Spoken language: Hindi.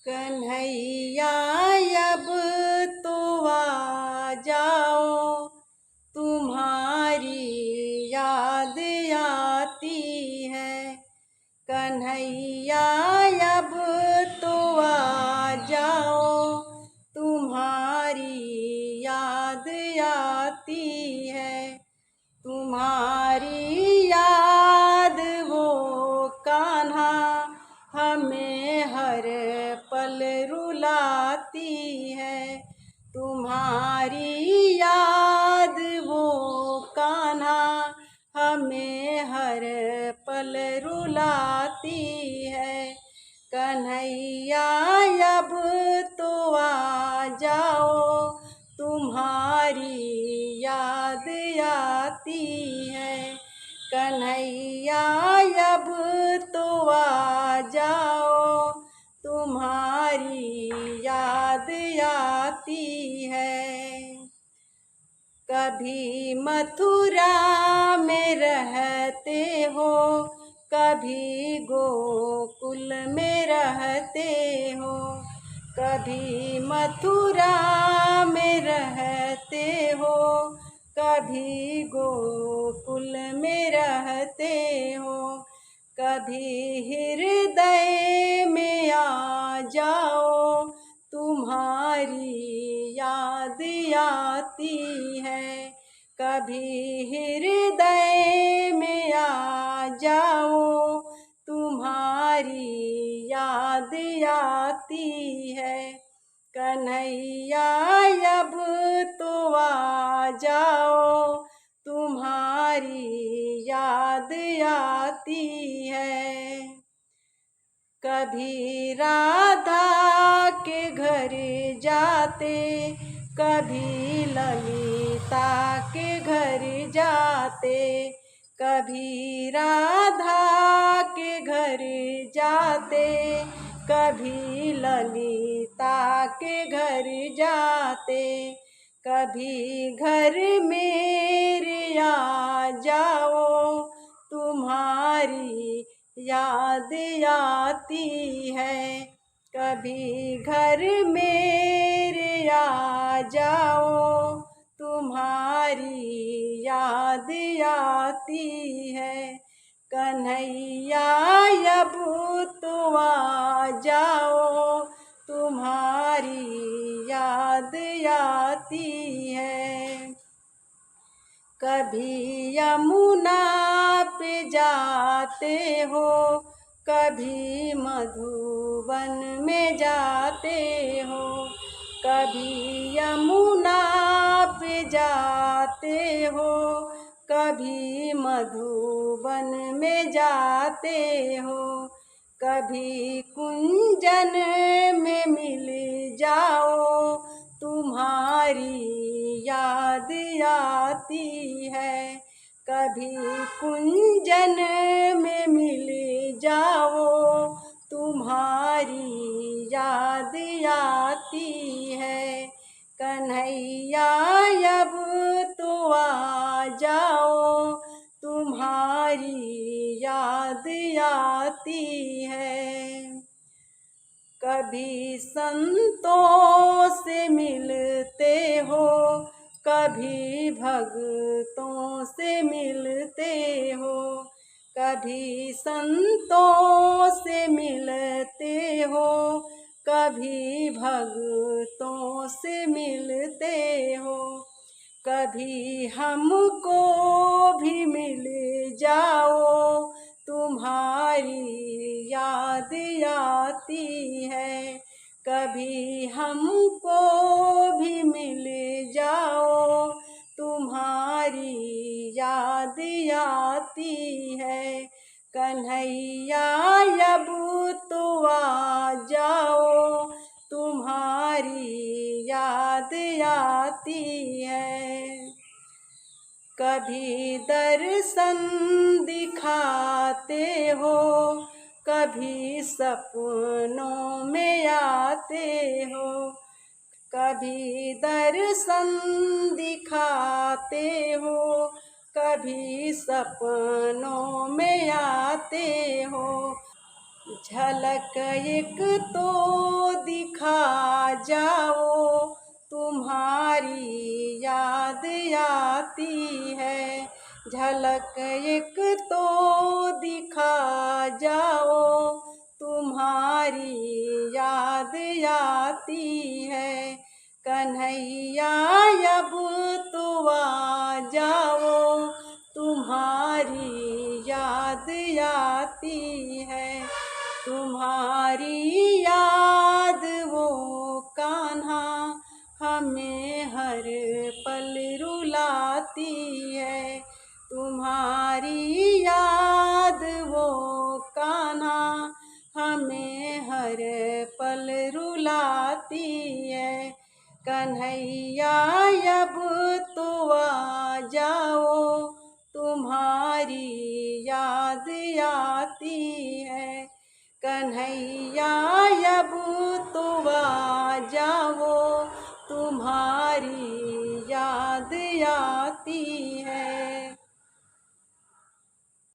कन्हैया अब तो आ जाओ, तुम्हारी याद आती है। कन्हैया अब तो आ जाओ, तुम्हारी याद आती है। तुम्हारी याद वो कान्हा हमें हर पल रुलाती है। तुम्हारी याद वो कान्हा हमें हर पल रुलाती है। कन्हैया अब तो आ जाओ, तुम्हारी याद आती है। कन्हैया अब तो आ जाओ, तुम्हारी याद आती है। कभी मथुरा में रहते हो, कभी गोकुल में रहते हो। कभी मथुरा में रहते हो, कभी गोकुल में रहते हो। कभी हृदय में आ जाओ, तुम्हारी याद आती है। कभी हृदय में आ जाओ, तुम्हारी याद आती है। कन्हैया अब तो आ जाओ, तुम्हारी याद आती है। कभी राधा के घर जाते, कभी ललिता के घर जाते। कभी राधा के घर जाते, कभी ललिता के घर जाते। कभी घर मेरे आ जाओ, तुम्हारी याद आती है। कभी घर मेरे आ जाओ, तुम्हारी याद आती है। कन्हैया अब तो आ जाओ, तुम्हारी याद आती है। कभी यमुना पे जाते हो, कभी मधुबन में जाते हो। कभी यमुना पे जाते हो, कभी मधुबन में जाते हो। कभी कुंजन में मिल जाओ, तुम्हारी याद आती है। कभी कुंजन में मिल जाओ, तुम्हारी याद आती है। कन्हैया अब तो आ जाओ, तुम्हारी याद आती है। कभी संतों से मिलते हो, कभी भक्तों से मिलते हो। कभी संतों से मिलते हो, कभी भक्तों से मिलते हो। कभी हमको भी मिल जाओ, तुम्हारी याद आती है। कभी हमको भी मिल जाओ, तुम्हारी याद आती है। कन्हैया अब तो आ जाओ, तुम्हारी याद आती है। कभी दर्शन दिखाते हो, कभी सपनों में आते हो। कभी दर्शन दिखाते हो, कभी सपनों में आते हो। झलक एक तो दिखा जाओ, तुम्हारी याद आती है। झलक एक तो दिखा जाओ, तुम्हारी याद आती है। कन्हैया अब तो आ जाओ, तुम्हारी याद आती है। तुम्हारी याद वो कान्हा हमें हर पल रुलाती है। तुम्हारी याद वो कान्हा हमें हर पल रुलाती है। कन्हैया अब तो आ जाओ, तुम्हारी याद आती है। कन्हैया अब तो आ जाओ, तुम्हारी याद आती है।